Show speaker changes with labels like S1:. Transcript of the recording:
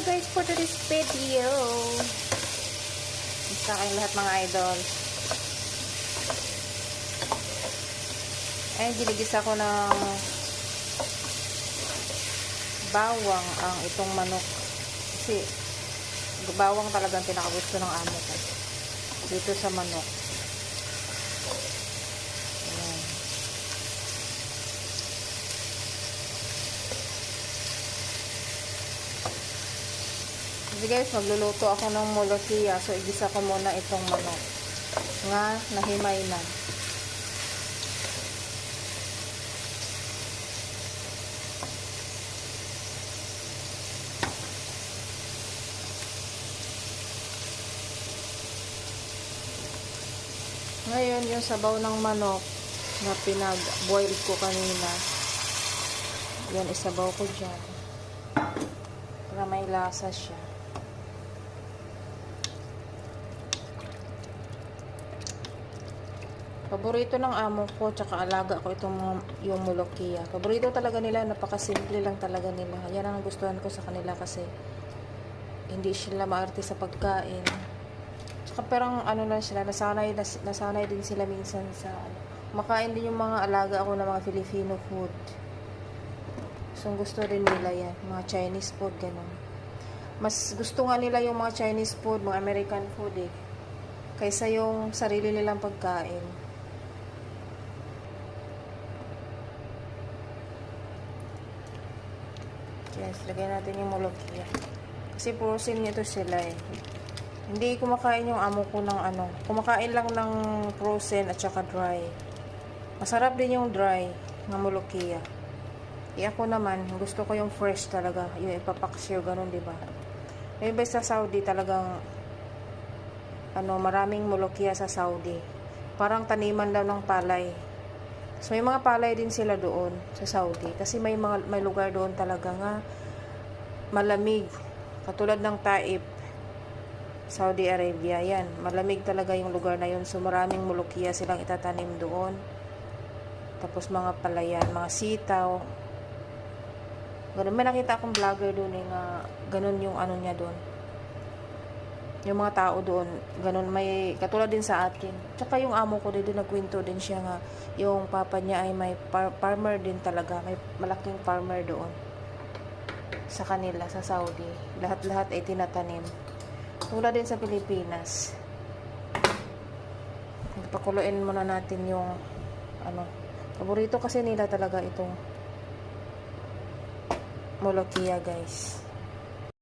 S1: guys for today's video. Basta kayong lahat mga idol. Ay, ginigisa ko ng bawang ang itong manok. Kasi bawang talagang pinakagusto ng amo ko dito sa manok. Ayan. Kasi guys, magluluto ako ng molokia. So, igisa ko muna itong manok nga nahimay na. Ngayon, yung sabaw ng manok na pinag-boil ko kanina, yan, isabaw ko dyan para may lasa siya. Paborito ng amo ko, tsaka alaga ko itong yung molokia. Paborito talaga nila, napakasimple lang talaga nila. Yan ang gustuhan ko sa kanila kasi hindi sila maarte sa pagkain. Tsaka parang ano lang sila, nasanay din sila minsan sa makain din yung mga alaga ako ng mga Filipino food. So gusto rin nila yan, mga Chinese food, ganun. Mas gusto nga nila yung mga Chinese food, mga American food kaysa yung sarili nilang pagkain. Yes, lagay natin yung molokia. Kasi frozen nito sila Hindi kumakain yung amo ko ng ano. Kumakain lang ng frozen at saka dry. Masarap din yung dry ng molokia. Ako naman, gusto ko yung fresh talaga. Yung ipapaksiyo, ganun, diba? May iba sa Saudi talagang maraming molokia sa Saudi. Parang taniman daw ng palay. So, may mga palay din sila doon sa Saudi. Kasi may lugar doon talaga nga malamig. Katulad ng Taif, Saudi Arabia. Yan. Malamig talaga yung lugar na yun. So, maraming molokia silang itatanim doon. Tapos, mga palayan, mga sitaw. Ganun. May nakita akong vlogger doon nga ganun yung ano niya doon. Yung mga tao doon, ganun, may katulad din sa atin. Tsaka yung amo ko dito, nagkwento din siya nga, yung papa niya ay may farmer din talaga, may malaking farmer doon sa kanila, sa Saudi. Lahat-lahat ay tinatanim. Tulad din sa Pilipinas. Pakuluin muna natin yung paborito kasi nila talaga itong molokia, guys.